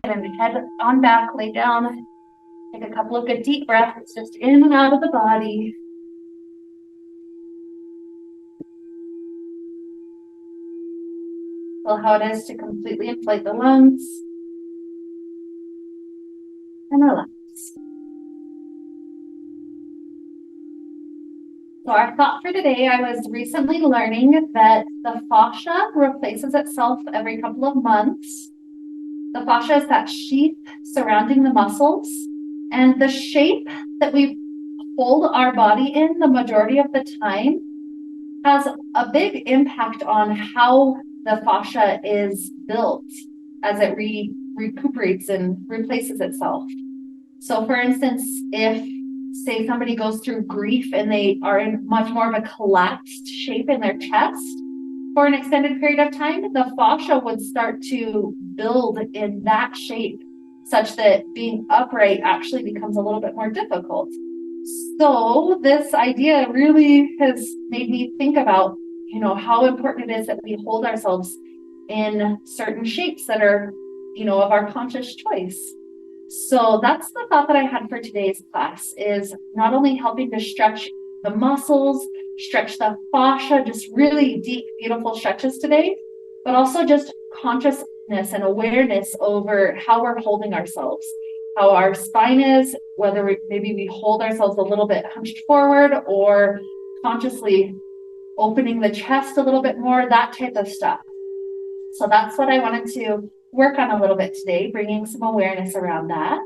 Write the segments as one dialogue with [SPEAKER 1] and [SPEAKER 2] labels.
[SPEAKER 1] and head on back, lay down. Take a couple of good deep breaths, just in and out of the body. Feel how it is to completely inflate the lungs. And relax. So our thought for today, I was recently learning that the fascia replaces itself every couple of months. The fascia is that sheath surrounding the muscles, and the shape that we hold our body in the majority of the time has a big impact on how the fascia is built as it recuperates and replaces itself. So for instance, if say somebody goes through grief and they are in much more of a collapsed shape in their chest for an extended period of time, the fascia would start to build in that shape such that being upright actually becomes a little bit more difficult. So this idea really has made me think about, how important it is that we hold ourselves in certain shapes that are, of our conscious choice. So that's the thought that I had for today's class, is not only helping to stretch the muscles, stretch the fascia, just really deep, beautiful stretches today, but also just consciousness and awareness over how we're holding ourselves, how our spine is, whether maybe we hold ourselves a little bit hunched forward or consciously opening the chest a little bit more, that type of stuff. So that's what I wanted to work on a little bit today, bringing some awareness around that.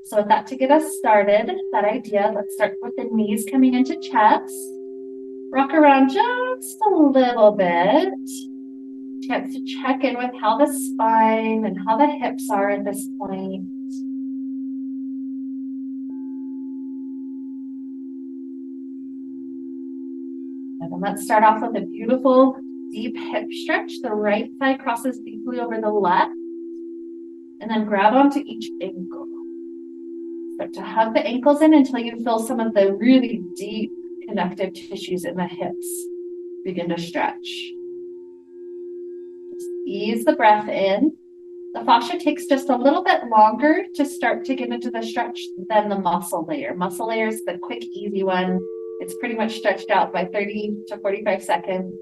[SPEAKER 1] So with that, to get us started, that idea, let's start with the knees coming into chest. Rock around just a little bit. Chance to check in with how the spine and how the hips are at this point. And then let's start off with a beautiful deep hip stretch. The right thigh crosses deeply over the left. And then grab onto each ankle. Start to hug the ankles in until you feel some of the really deep connective tissues in the hips begin to stretch. Just ease the breath in. The fascia takes just a little bit longer to start to get into the stretch than the muscle layer. Muscle layer is the quick, easy one. It's pretty much stretched out by 30 to 45 seconds.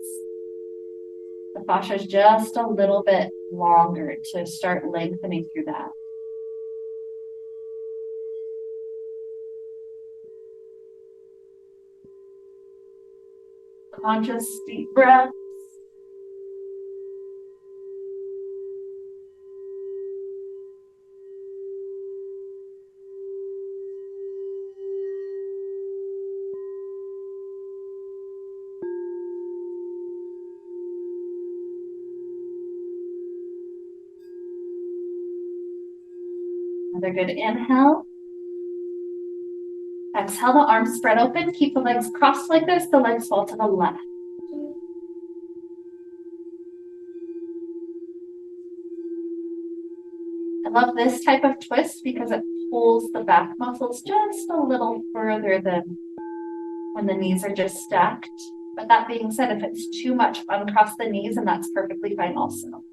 [SPEAKER 1] The fascia is just a little bit longer to start lengthening through that. Conscious deep breaths. Another good inhale. Exhale, the arms spread open. Keep the legs crossed like this. The legs fall to the left. I love this type of twist because it pulls the back muscles just a little further than when the knees are just stacked. But that being said, if it's too much, uncross the knees, and that's perfectly fine also.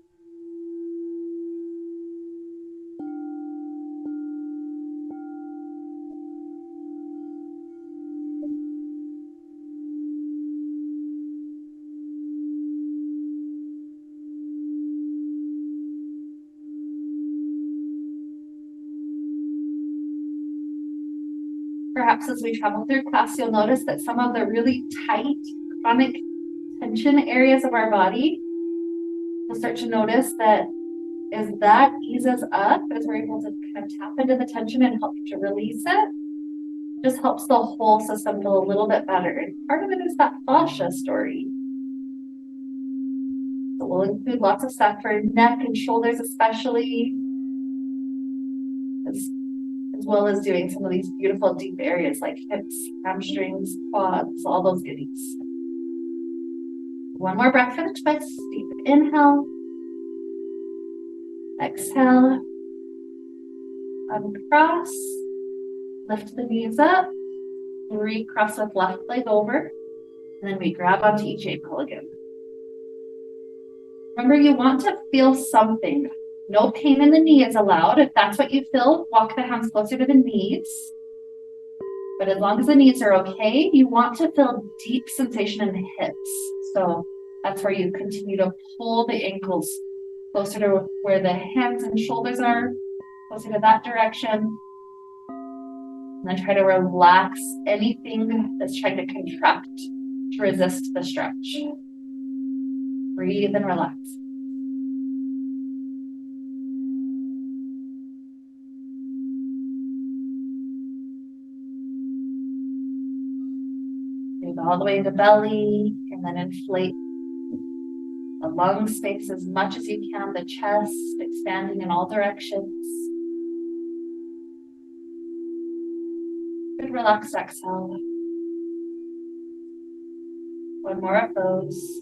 [SPEAKER 1] Perhaps as we travel through class, you'll notice that some of the really tight chronic tension areas of our body, you'll start to notice that as that eases up, as we're able to kind of tap into the tension and help to release it, just helps the whole system feel a little bit better. And part of it is that fascia story. So we'll include lots of stuff for neck and shoulders especially, as well as doing some of these beautiful deep areas like hips, hamstrings, quads, all those goodies. One more breath for the twist. Deep inhale. Exhale. Uncross. Lift the knees up. Recross with left leg over. And then we grab onto each ankle again. Remember, you want to feel something. No pain in the knee is allowed. If that's what you feel, walk the hands closer to the knees. But as long as the knees are okay, you want to feel deep sensation in the hips. So that's where you continue to pull the ankles closer to where the hands and shoulders are, closer to that direction. And then try to relax anything that's trying to contract to resist the stretch. Breathe and relax. Breathe all the way to the belly and then inflate the lung space as much as you can, the chest expanding in all directions. Good relaxed exhale. One more of those.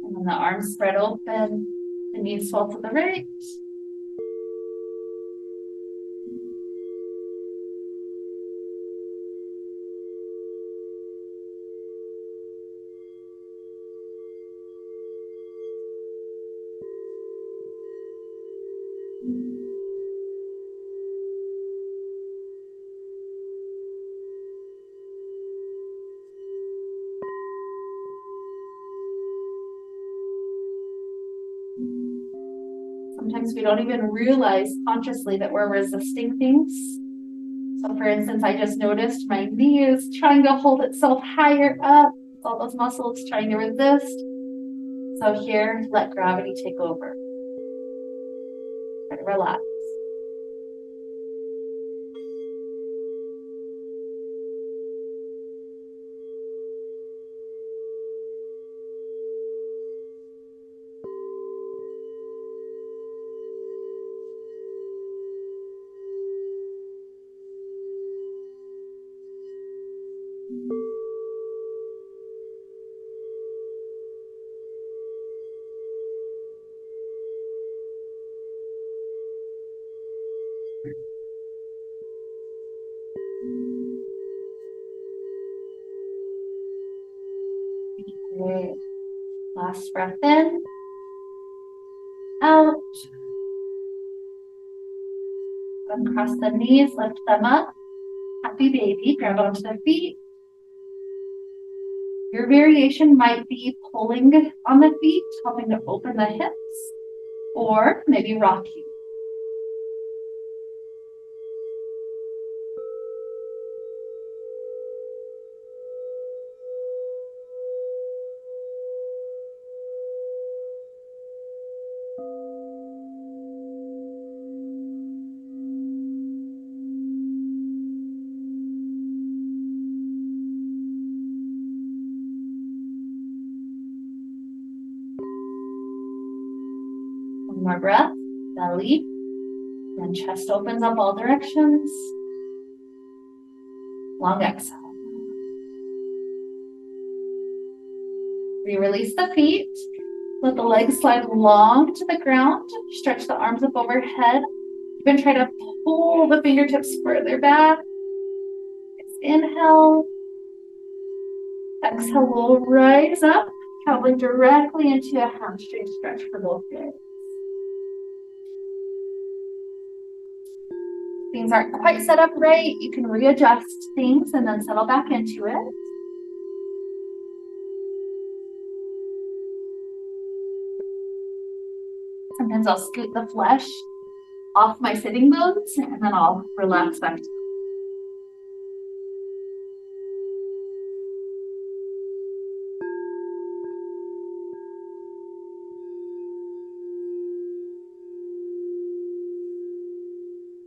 [SPEAKER 1] And then the arms spread open, the knees fall to the right. Sometimes we don't even realize consciously that we're resisting things. So for instance, I just noticed my knee is trying to hold itself higher up. It's all those muscles trying to resist. So here, let gravity take over. Try to relax. Great. Last breath in, out. Uncross the knees, lift them up. Happy baby, grab onto the feet. Your variation might be pulling on the feet, helping to open the hips, or maybe rocking. One more breath, belly, then chest opens up all directions. Long exhale. Re-release the feet. Let the legs slide long to the ground. Stretch the arms up overhead. Even try to pull the fingertips further back. Inhale. Exhale, we'll rise up, traveling directly into a hamstring stretch for both legs. Things aren't quite set up right. You can readjust things and then settle back into it. Sometimes I'll scoot the flesh off my sitting bones and then I'll relax back.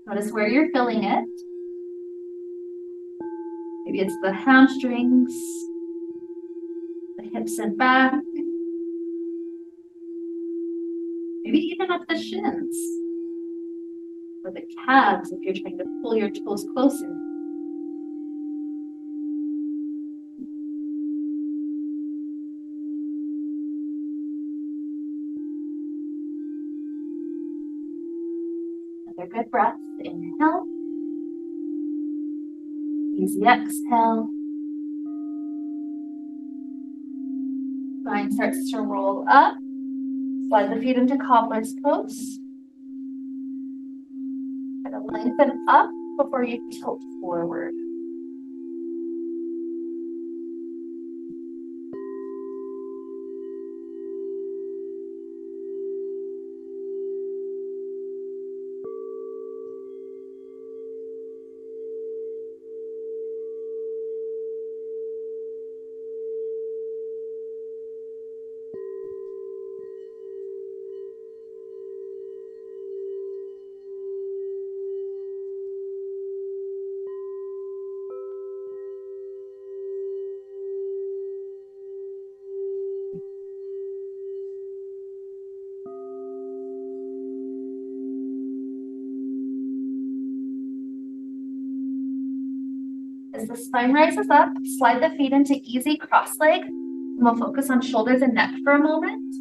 [SPEAKER 1] Notice where you're feeling it. Maybe it's the hamstrings, the hips and back, maybe even up the shins, or the calves if you're trying to pull your toes closer. Another good breath. Inhale. Easy exhale. Spine starts to roll up. Slide the feet into cobbler's pose. Kind of lengthen up before you tilt forward. As the spine rises up, slide the feet into easy cross leg. We'll focus on shoulders and neck for a moment.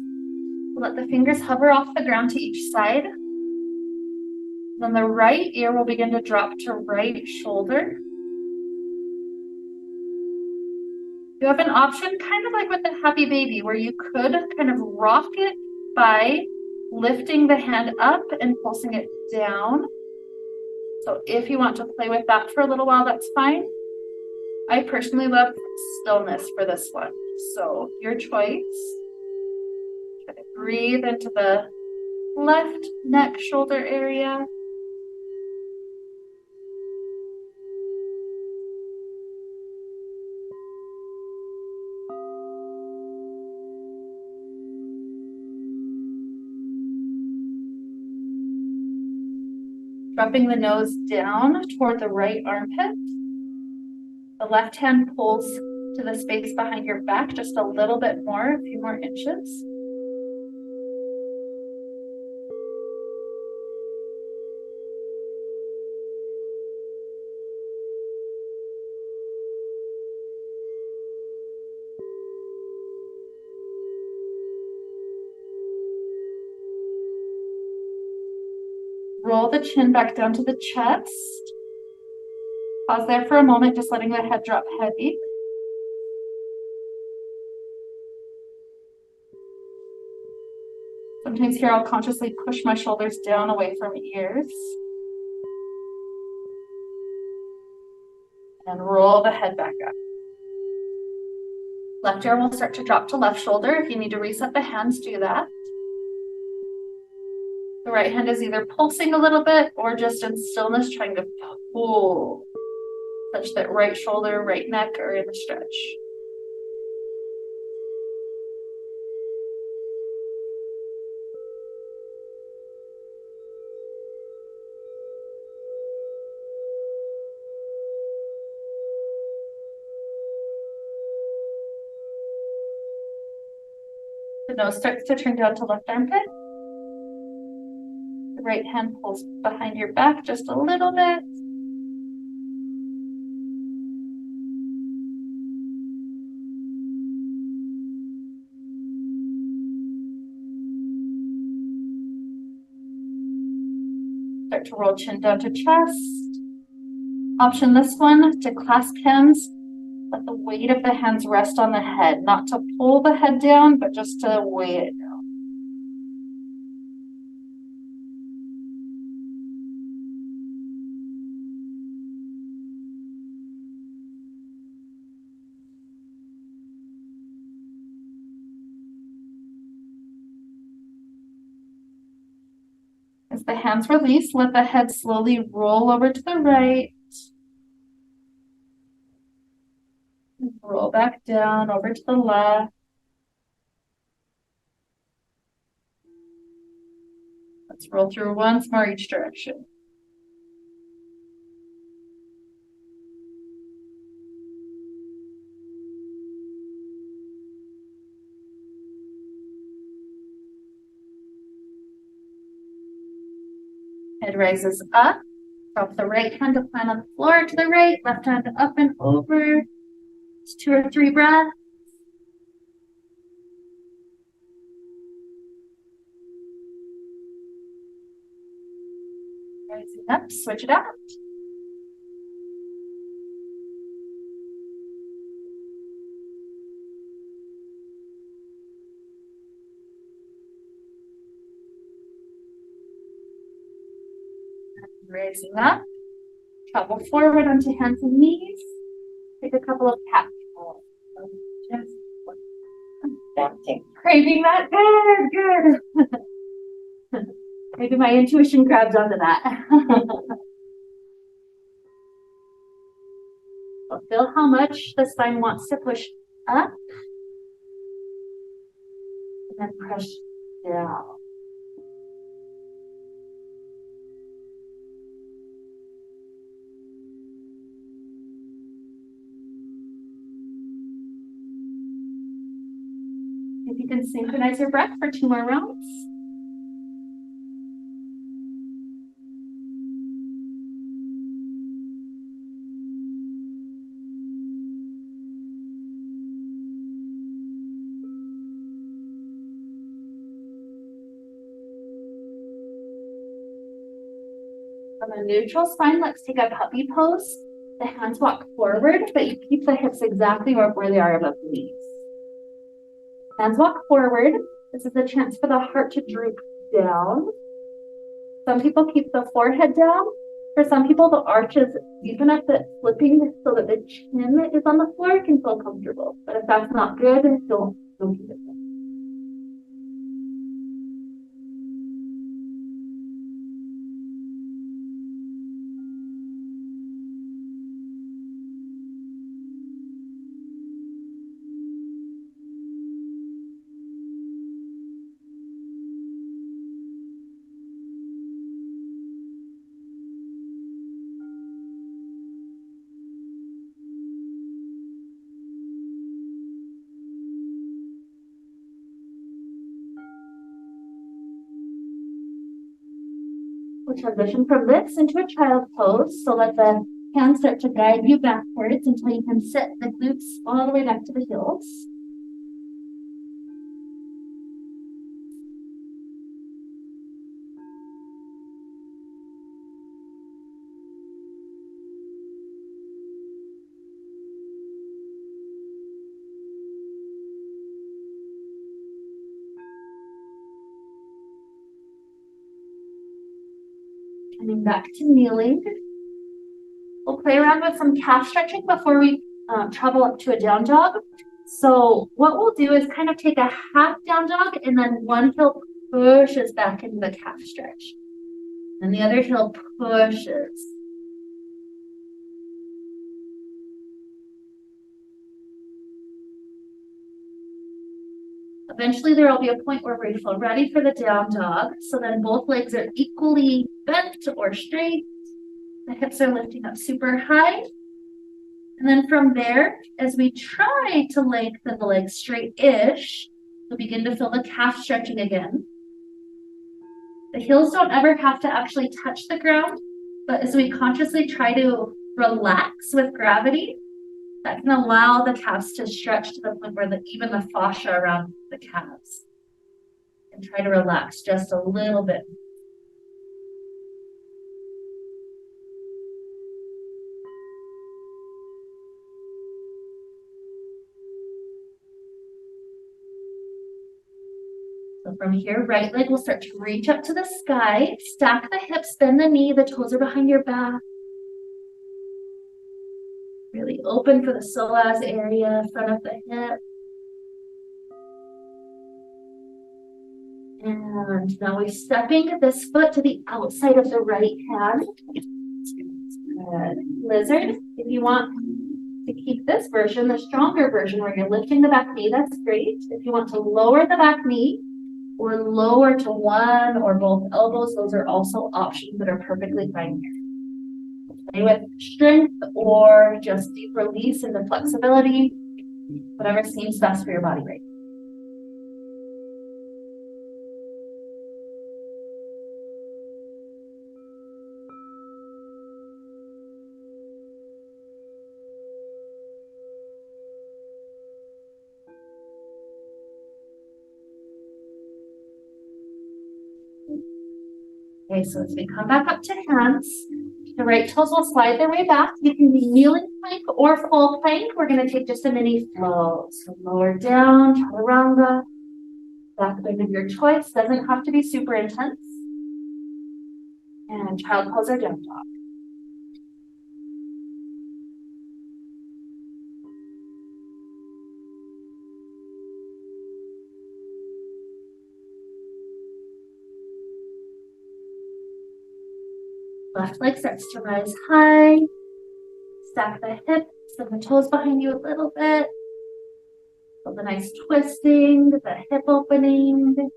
[SPEAKER 1] Let the fingers hover off the ground to each side. Then the right ear will begin to drop to right shoulder. You have an option, kind of like with the happy baby, where you could kind of rock it by lifting the hand up and pulsing it down. So if you want to play with that for a little while, that's fine. I personally love stillness for this one. So your choice. Try to breathe into the left neck shoulder area. Dropping the nose down toward the right armpit. The left hand pulls to the space behind your back just a little bit more, a few more inches. Roll the chin back down to the chest. Pause there for a moment, just letting the head drop heavy. Sometimes here I'll consciously push my shoulders down away from ears. And roll the head back up. Left ear will start to drop to left shoulder. If you need to reset the hands, do that. The right hand is either pulsing a little bit or just in stillness trying to pull, such that right shoulder, right neck are in the stretch. The nose starts to turn down to left armpit. The right hand pulls behind your back just a little bit. Start to roll chin down to chest. Option this one, to clasp hands. Let the weight of the hands rest on the head, not to pull the head down, but just to weigh it down. As the hands release, let the head slowly roll over to the right. Roll back down over to the left. Let's roll through once more each direction. Head rises up. Drop the right hand to plant on the floor to the right, left hand up and over. It's 2 or 3 breaths. Rising up, switch it out. Raising up, travel forward onto hands and knees. Take a couple of cat poses. Just craving that. Good, good. Maybe my intuition grabs onto that. So feel how much the spine wants to push up and then push down. If you can synchronize your breath for 2 more rounds. From a neutral spine, let's take a puppy pose. The hands walk forward, but you keep the hips exactly where they are above the knees. Hands walk forward. This is a chance for the heart to droop down. Some people keep the forehead down. For some people, the arch is deep enough that flipping so that the chin is on the floor can feel comfortable. But if that's not good, don't keep it there. We'll transition from this into a child pose. So let the hands start to guide you backwards until you can sit the glutes all the way back to the heels. Coming back to kneeling. We'll play around with some calf stretching before we travel up to a down dog. So what we'll do is kind of take a half down dog and then one heel pushes back into the calf stretch. And the other heel pushes. Eventually there will be a point where we feel ready for the down dog. So then both legs are equally bent or straight. The hips are lifting up super high. And then from there, as we try to lengthen the legs straight-ish, we'll begin to feel the calf stretching again. The heels don't ever have to actually touch the ground, but as we consciously try to relax with gravity, that can allow the calves to stretch to the point where even the fascia around the calves. And try to relax just a little bit. So from here, right leg will start to reach up to the sky. Stack the hips, bend the knee, the toes are behind your back. Really open for the psoas area, front of the hip. And now we're stepping this foot to the outside of the right hand. Good. Lizard, if you want to keep this version, the stronger version where you're lifting the back knee, that's great. If you want to lower the back knee or lower to one or both elbows, those are also options that are perfectly fine here. Play with strength or just deep release and the flexibility, whatever seems best for your body right now. Okay, so as we come back up to hands, the right toes will slide their way back. You can be kneeling plank or full plank. We're going to take just a mini flow. So lower down, chaturanga. Back bend of your choice. Doesn't have to be super intense. And child pose or down dog. Left leg starts to rise high. Stack the hips and the toes behind you a little bit. Feel the nice twisting, the hip opening.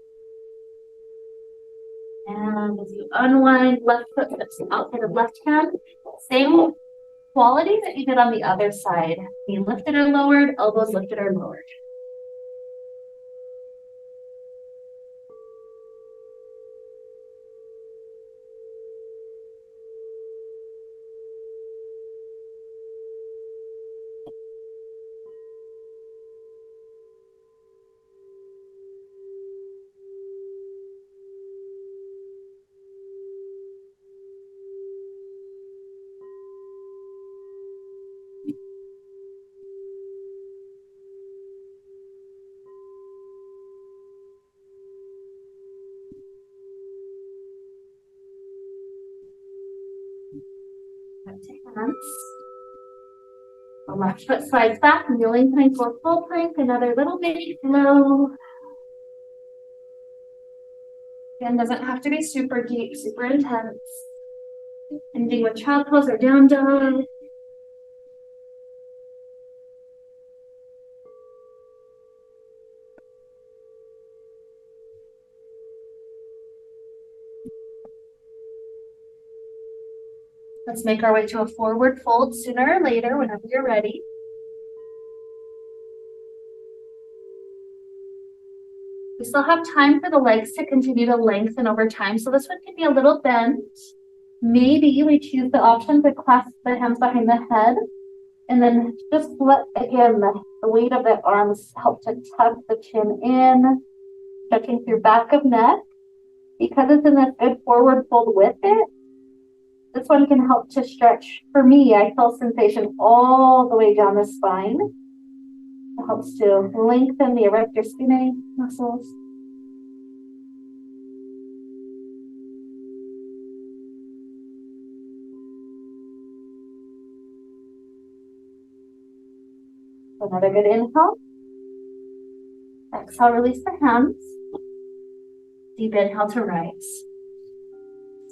[SPEAKER 1] And as you unwind, left foot steps outside of left hand. Same quality that you did on the other side. Knee lifted or lowered, elbows lifted or lowered. Back to hands. The left foot slides back, kneeling plank or full plank, another little bitty flow. Again, doesn't have to be super deep, super intense. Ending with child pose or down dog. Let's make our way to a forward fold sooner or later, whenever you're ready. We still have time for the legs to continue to lengthen over time, so this one can be a little bent. Maybe we choose the option to clasp the hands behind the head, and then just let, again, the weight of the arms help to tuck the chin in, stretching through back of neck. Because it's in this good forward fold with it, this one can help to stretch. For me, I feel sensation all the way down the spine. It helps to lengthen the erector spinae muscles. Another good inhale. Exhale, release the hands. Deep inhale to rise.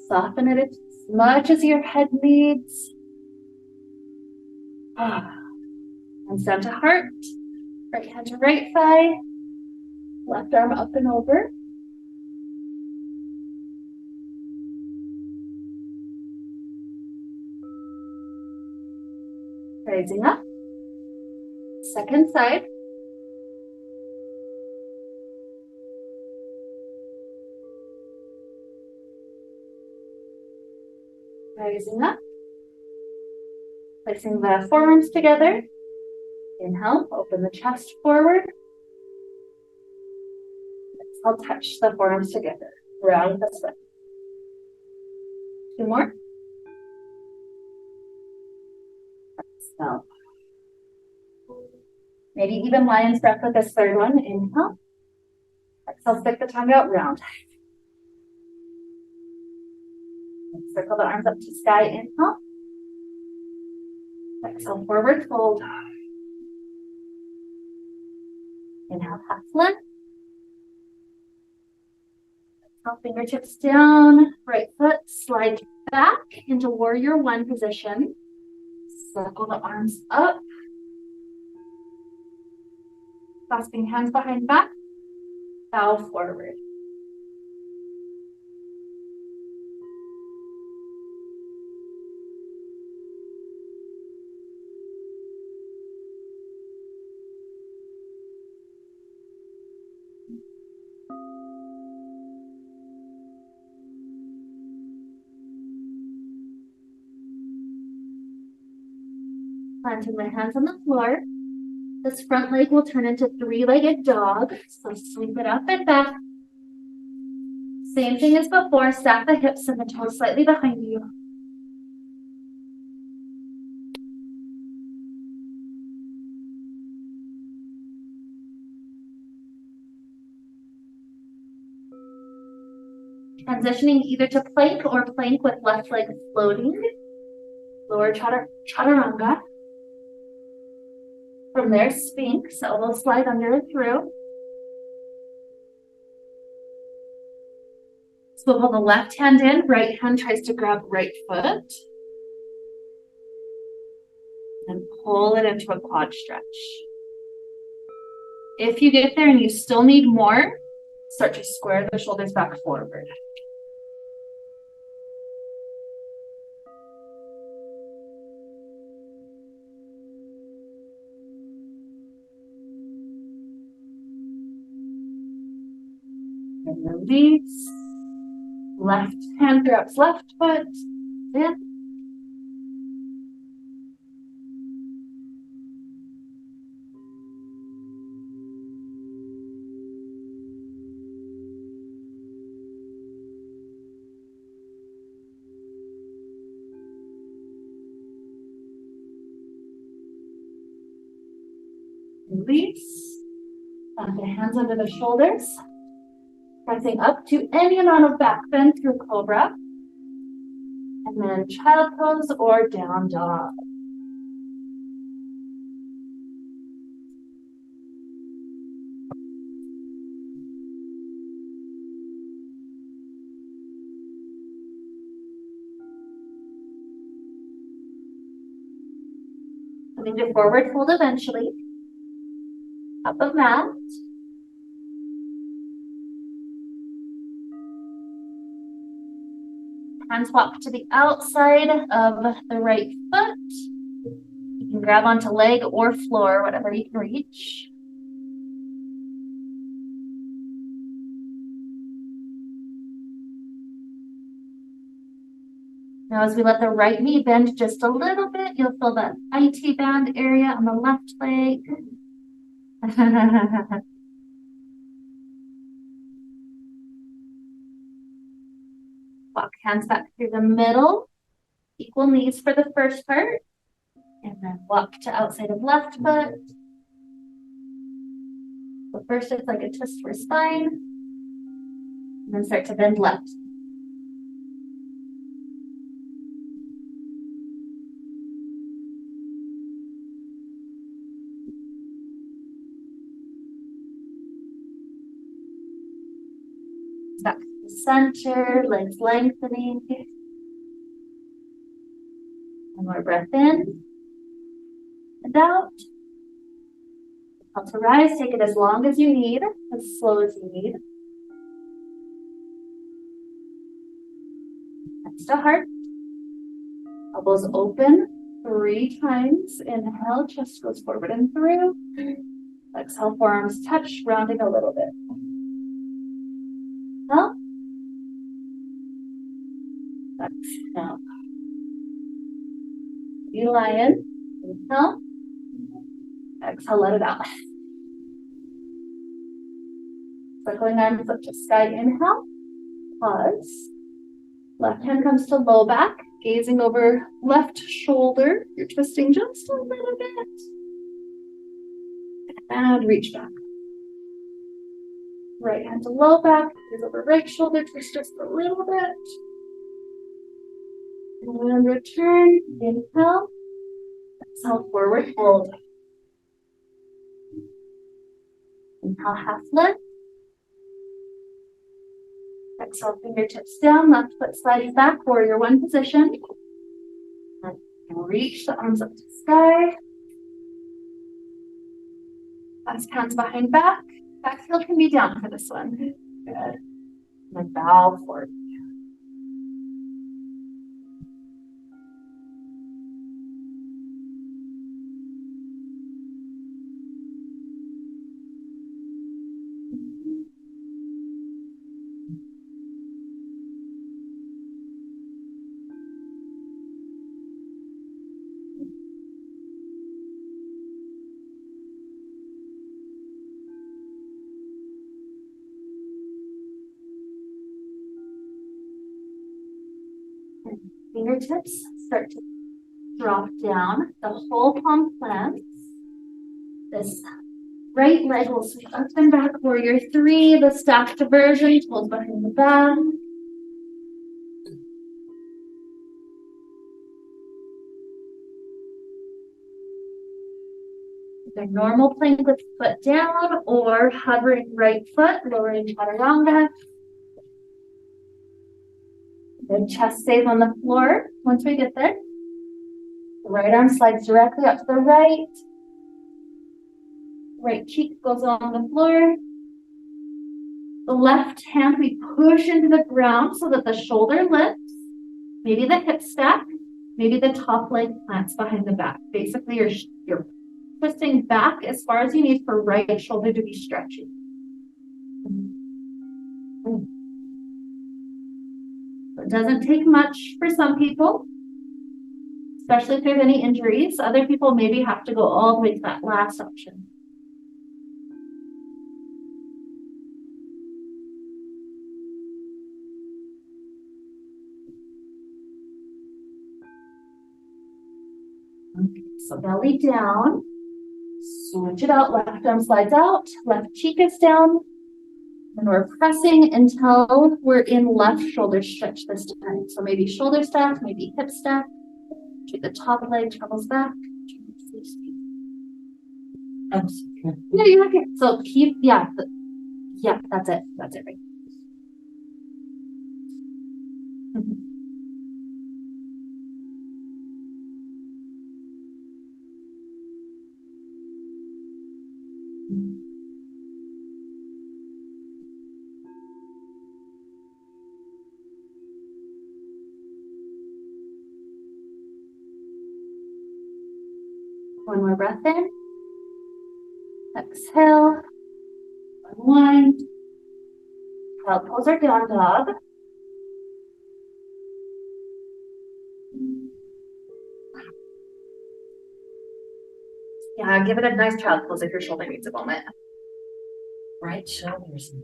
[SPEAKER 1] Soften it as much as your head needs. Hands down to heart. Right hand to right thigh. Left arm up and over. Rising up. Second side. Rising up. Placing the forearms together. Inhale, open the chest forward. Exhale, touch the forearms together. Round this way. Two more. Exhale. Maybe even lion's breath with this third one. Inhale. Exhale, stick the tongue out, round. Circle the arms up to sky, inhale. Exhale, forward fold. Inhale, half length. Exhale, fingertips down. Right foot slide back into warrior one position. Circle the arms up. Clasping hands behind back. Bow forward. Planting my hands on the floor. This front leg will turn into three-legged dog. So sweep it up and back. Same thing as before. Stack the hips and the toes slightly behind you. Transitioning either to plank or plank with left leg floating. Lower chaturanga. From there, Sphinx, elbow slide under and through. Swivel the left hand in, right hand tries to grab right foot. And pull it into a quad stretch. If you get there and you still need more, start to square the shoulders back forward. And release. Left hand grabs left foot. In. Release. Plant the hands under the shoulders. Pressing up to any amount of back bend through cobra. And then child pose or down dog. Coming to forward fold eventually. Up of mat. Hands walk to the outside of the right foot. You can grab onto leg or floor, whatever you can reach. Now as we let the right knee bend just a little bit, you'll feel that IT band area on the left leg. Walk hands back through the middle. Equal knees for the first part. And then walk to outside of left foot. So first it's like a twist for spine. And then start to bend left. Back to the center, legs lengthening. One more breath in and out. To rise, take it as long as you need, as slow as you need. Next to heart. Elbows open 3 times. Inhale, chest goes forward and through. Exhale, forearms touch, rounding a little bit. Inhale. Exhale. Lion. Inhale. Exhale, let it out. Circling arms up to sky, inhale. Pause. Left hand comes to low back, gazing over left shoulder. You're twisting just a little bit. And reach back. Right hand to low back, gaze over right shoulder, twist just a little bit. And return, inhale. Exhale, forward fold. Inhale, half lift. Exhale, fingertips down, left foot slides back, warrior one position. And reach the arms up to sky. Clasp hands behind back. Back heel can be down for this one. Good. And then bow forward. Fingertips start to drop down. The whole palm plants. This right leg will sweep up and back. Warrior three. The stacked version. Toes behind the back. Either normal plank with foot down or hovering right foot, lowering chaturanga. The chest stays on the floor once we get there. The right arm slides directly up to the right. Right cheek goes on the floor. The left hand we push into the ground so that the shoulder lifts. Maybe the hip stack. Maybe the top leg plants behind the back. Basically, you're twisting back as far as you need for right shoulder to be stretchy. It doesn't take much for some people, especially if there's any injuries. Other people maybe have to go all the way to that last option. Okay, so belly down, switch it out, left arm slides out, left cheek is down, and we're pressing until we're in left shoulder stretch this time. So maybe shoulder stack, maybe hip stack. The top leg travels back. Yeah, you're okay. So keep, yeah, that's it. That's it, right? One more breath in. Exhale. Unwind. Child pose or down dog. Yeah, give it a nice child pose if your shoulder needs a moment.
[SPEAKER 2] Right shoulders.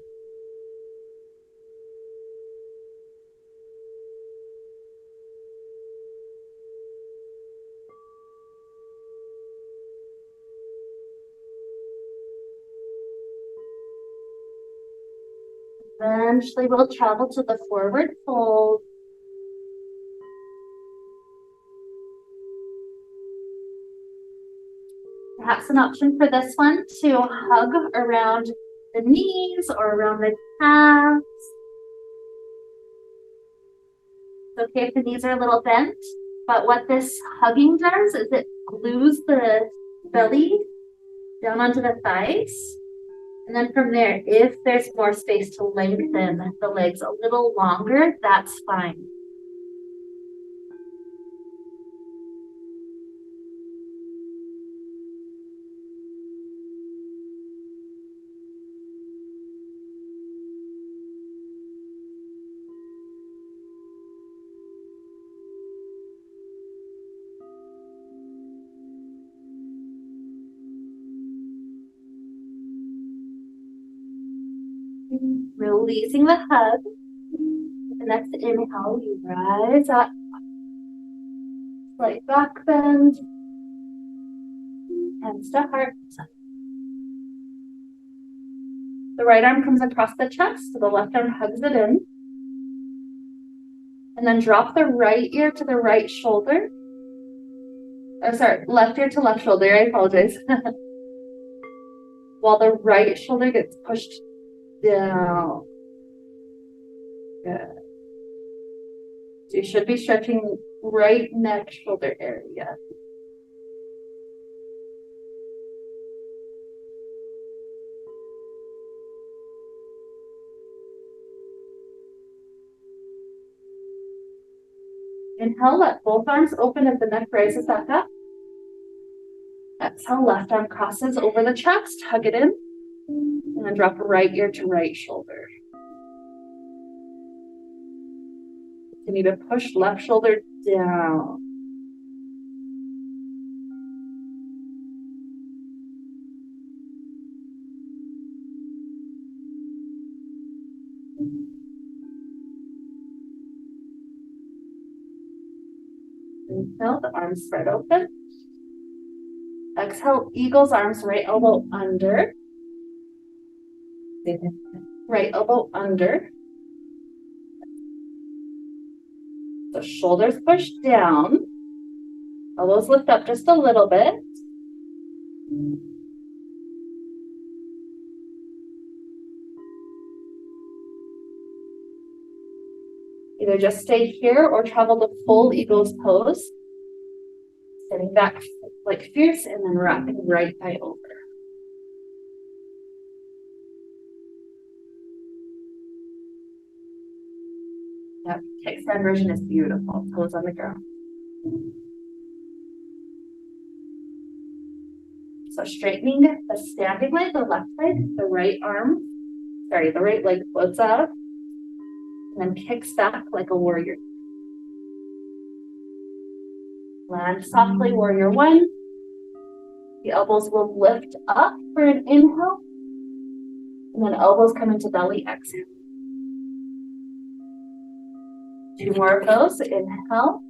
[SPEAKER 1] Eventually we'll travel to the forward fold. Perhaps an option for this one to hug around the knees or around the calves. It's okay if the knees are a little bent, but what this hugging does is it glues the belly down onto the thighs. And then from there, if there's more space to lengthen the legs a little longer, that's fine. Releasing the hug. The next inhale, you rise up. Slight back bend. Hands to heart. The right arm comes across the chest, so the left arm hugs it in. And then drop the right ear to the right shoulder. Oh, sorry, left ear to left shoulder. I apologize. While the right shoulder gets pushed down. Good. So you should be stretching right neck shoulder area. Inhale, let both arms open as the neck rises back up. Exhale, left arm crosses over the chest, hug it in, and then drop right ear to right shoulder. Continue to push left shoulder down. Inhale, the arms spread open. Exhale, eagle's arms, right elbow under. Right elbow under. The shoulders push down. Elbows lift up just a little bit. Either just stay here or travel to full eagle's pose. Sitting back like fierce and then wrapping right eye over. Yep, kickstand version is beautiful. Toes on the ground. So straightening the standing leg, the left leg, the right leg floats up and then kicks back like a warrior. Land softly, warrior one. The elbows will lift up for an inhale. And then elbows come into belly, exhale. 2 more of those. Inhale.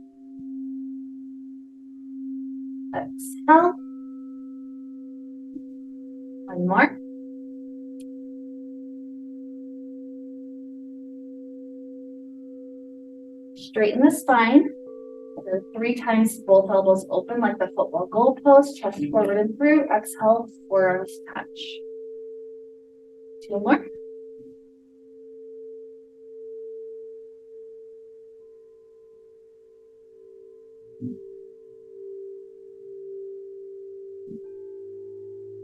[SPEAKER 1] Exhale. 1 more. Straighten the spine. 3 times both elbows open like the football goal pose. Chest forward and through. Exhale, forearms touch. 2 more.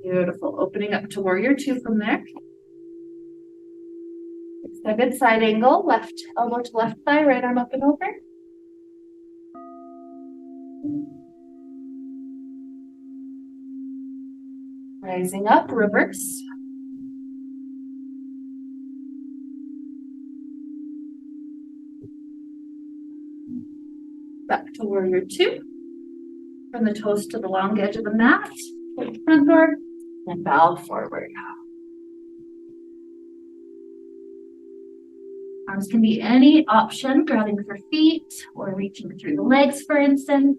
[SPEAKER 1] Beautiful. Opening up to warrior 2 from there. Extended side angle. Left elbow to left thigh. Right arm up and over. Rising up, reverse. Back to warrior 2. From the toes to the long edge of the mat. Front door. And bow forward. Arms can be any option, grabbing for feet or reaching through the legs, for instance.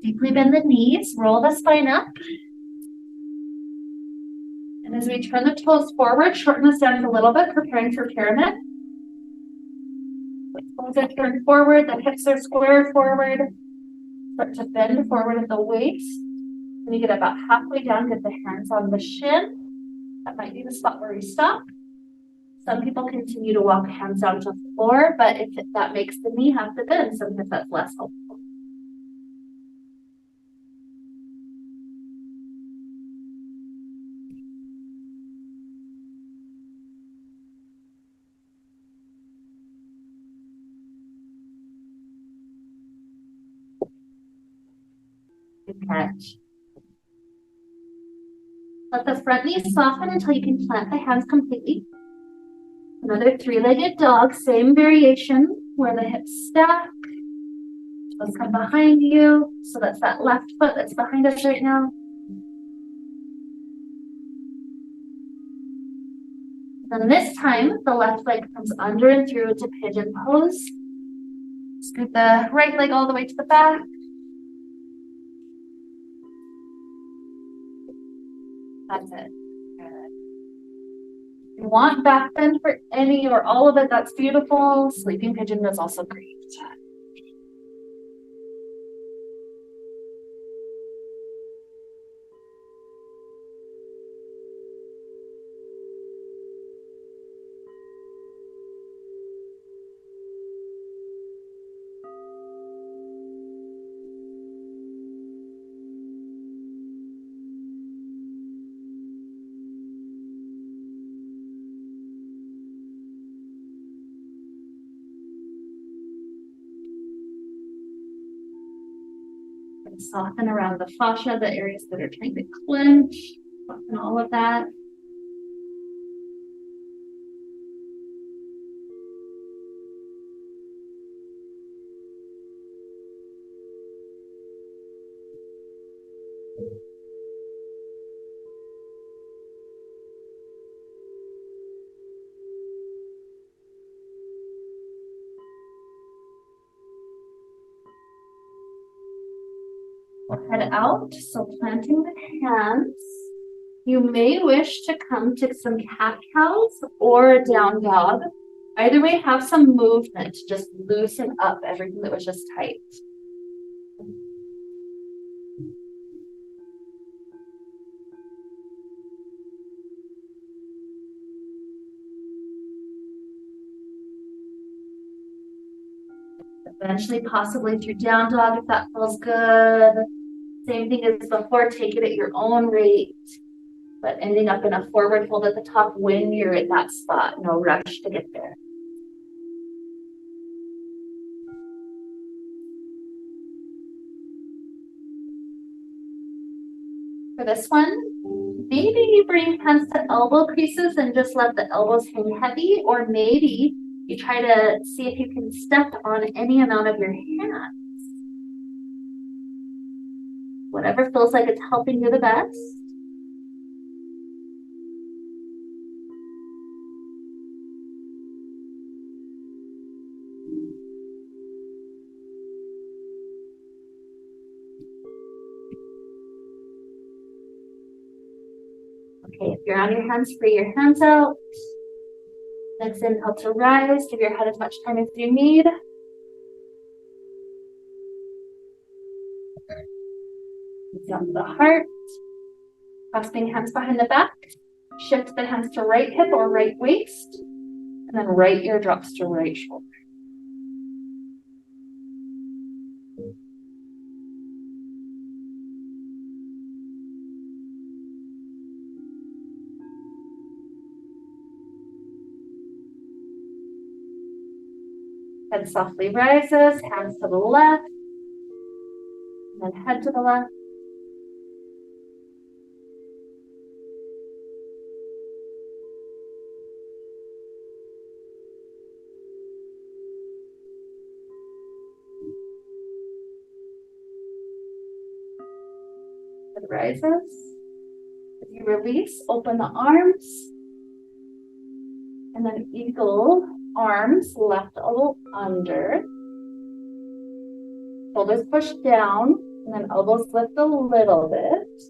[SPEAKER 1] Deeply bend the knees, roll the spine up. And as we turn the toes forward, shorten the stance a little bit, preparing for pyramid. Toes are turned forward, the hips are squared forward. Start to bend forward at the waist. When you get about halfway down, get the hands on the shin. That might be the spot where we stop. Some people continue to walk hands down to the floor, but if that makes the knee have to bend, sometimes that's less helpful. Good catch. Let the front knee soften until you can plant the hands completely. Another 3-legged dog, same variation, where the hips stack. Toes come behind you. So that's that left foot that's behind us right now. Then this time, the left leg comes under and through into pigeon pose. Scoot the right leg all the way to the back. That's it. Good. If you want back bend for any or all of it, that's beautiful. Sleeping pigeon is also great. Soften around the fascia, the areas that are trying to clench, soften all of that. Head out, so planting the hands. You may wish to come to some cat-cows or a down dog. Either way, have some movement to just loosen up everything that was just tight. Eventually, possibly through down dog if that feels good. Same thing as before, take it at your own rate, but ending up in a forward fold at the top when you're at that spot. No rush to get there. For this one, maybe you bring hands to elbow creases and just let the elbows hang heavy, or maybe you try to see if you can step on any amount of your hands. Whatever feels like it's helping you the best. Okay, if you're on your hands, free your hands out. Next inhale to rise. Give your head as much time as you need. Down to the heart. Clasping hands behind the back. Shift the hands to right hip or right waist. And then right ear drops to right shoulder. Head softly rises, hands to the left, and then head to the left. Head rises. As you release, open the arms. And then eagle, arms, left elbow under. Shoulders push down, and then elbows lift a little bit.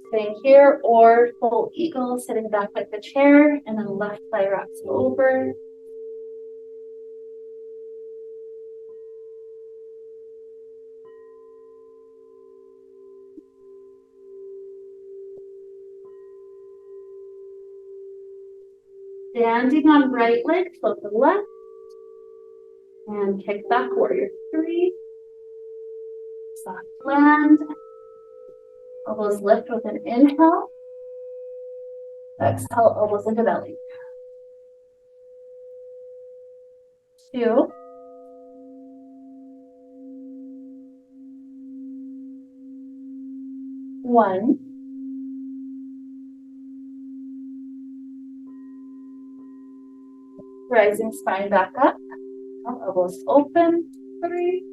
[SPEAKER 1] Staying here, or full eagle, sitting back like a chair, and then left thigh wraps over. Standing on right leg, flip the left. And kick back, warrior three. Soft land. Elbows lift with an inhale. Exhale, elbows into belly. 2. 1. Rising spine back up. Elbows open. 3.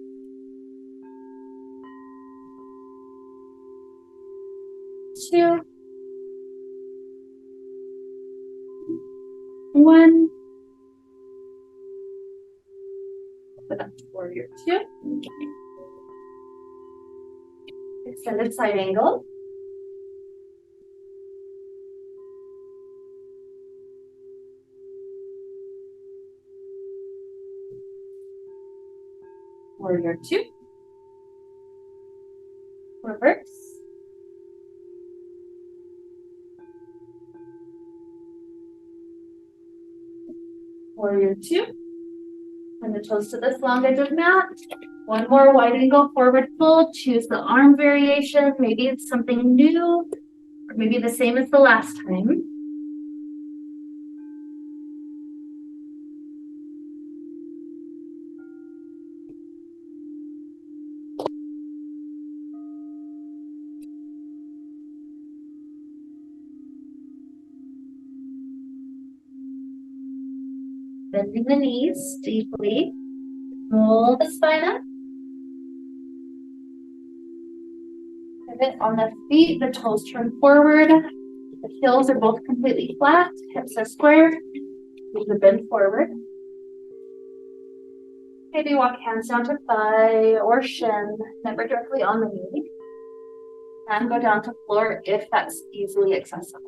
[SPEAKER 1] 2. 1. Open up to warrior 2. Extended side angle. Warrior 2. Reverse. Warrior 2. And the toes to this long edge of mat. One more wide angle forward fold. Choose the arm variation. Maybe it's something new, or maybe the same as the last time. Bending the knees deeply. Roll the spine up. Pivot on the feet, the toes turn forward. The heels are both completely flat, hips are square. Keep the bend forward. Maybe walk hands down to thigh or shin, never directly on the knee. And go down to floor if that's easily accessible.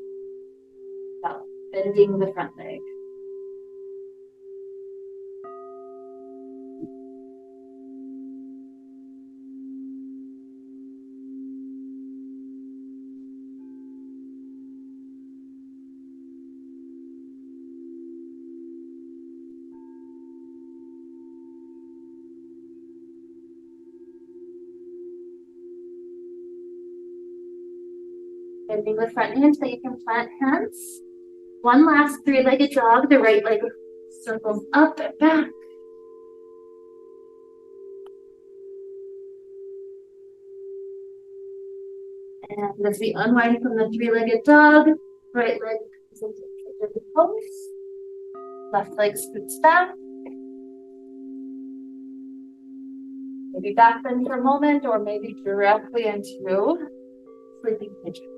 [SPEAKER 1] Without bending the front leg. Bending the front knee until you can plant hands. One last three-legged jog. The right leg circles up and back. And as we unwind from the three-legged dog, right leg comes into pigeon pose. Left leg scoots back. Maybe back bend for a moment, or maybe directly into sleeping pigeon.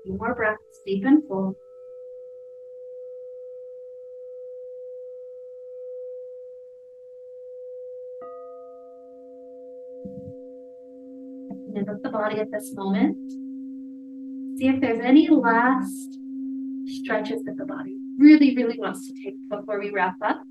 [SPEAKER 1] Few more breaths, deep and full. Stand up the body at this moment. See if there's any last stretches that the body really, really wants to take before we wrap up.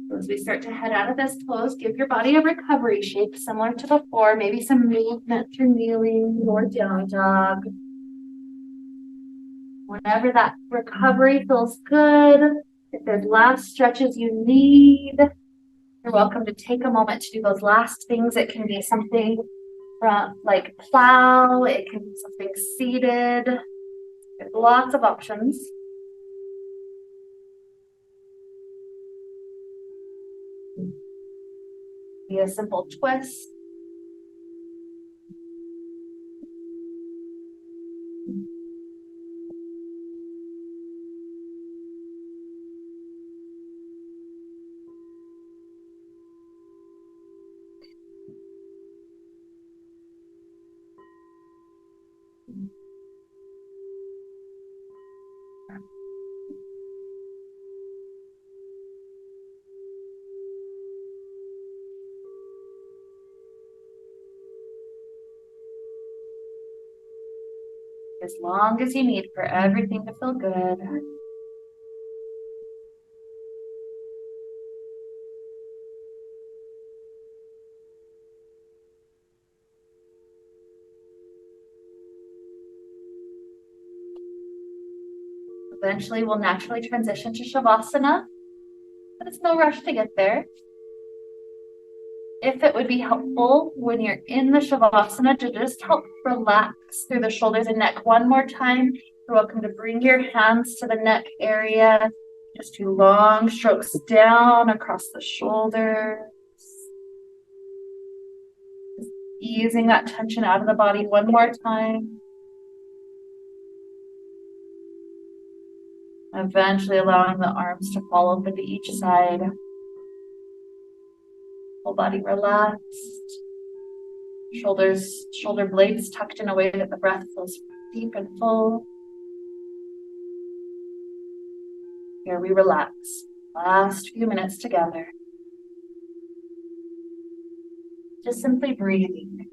[SPEAKER 1] So as we start to head out of this pose, give your body a recovery shape similar to before, maybe some movement through kneeling or down dog. Whenever that recovery feels good, if there's last stretches you need, you're welcome to take a moment to do those last things. It can be something from like plow, it can be something seated. There's lots of options. Be a simple twist. As long as you need for everything to feel good. Eventually, we'll naturally transition to Shavasana, but it's no rush to get there. If it would be helpful when you're in the Shavasana to just help relax through the shoulders and neck one more time, you're welcome to bring your hands to the neck area. Just do long strokes down across the shoulders. Just easing that tension out of the body one more time. Eventually allowing the arms to fall open to each side. Whole body relaxed. Shoulder blades tucked in a way that the breath feels deep and full. Here we relax. Last few minutes together. Just simply breathing.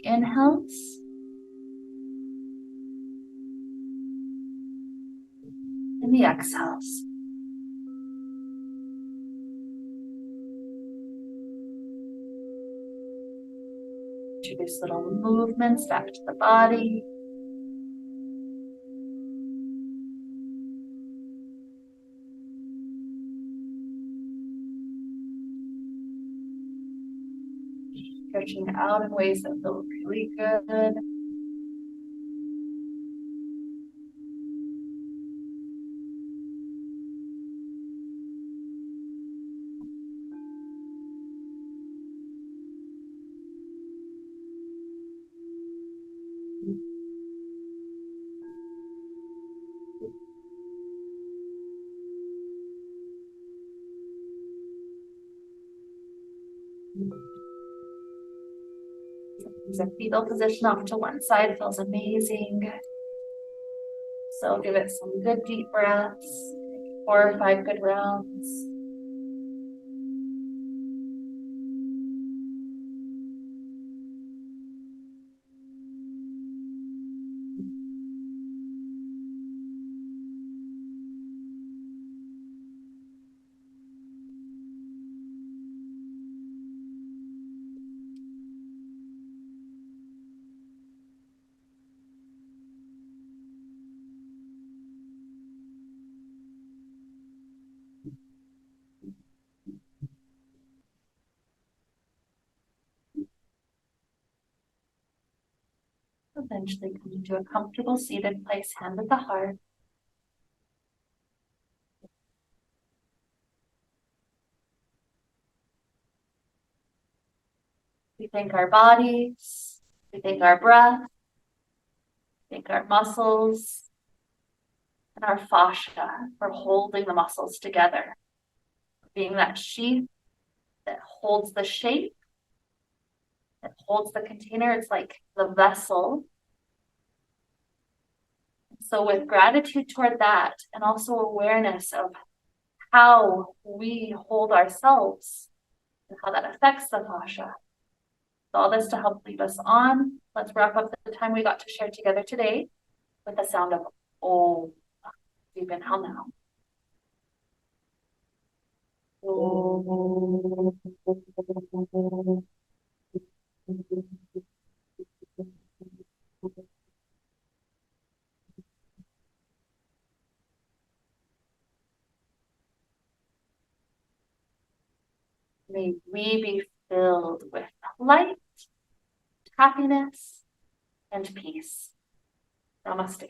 [SPEAKER 1] Inhales and the exhales. Introduce little movements back to the body. Stretching out in ways that feel really good. Use a fetal position off to one side feels amazing. So give it some good deep breaths, 4 or 5 good rounds. Eventually come into a comfortable seated place, hand at the heart. We thank our bodies, we thank our breath, we thank our muscles, and our fascia for holding the muscles together, being that sheath that holds the shape, that holds the container. It's like the vessel So with gratitude toward that, and also awareness of how we hold ourselves and how that affects the fascia. So all this to help lead us on. Let's wrap up the time we got to share together today with the sound of Om. Deep inhale now. May we be filled with light, happiness, and peace. Namaste.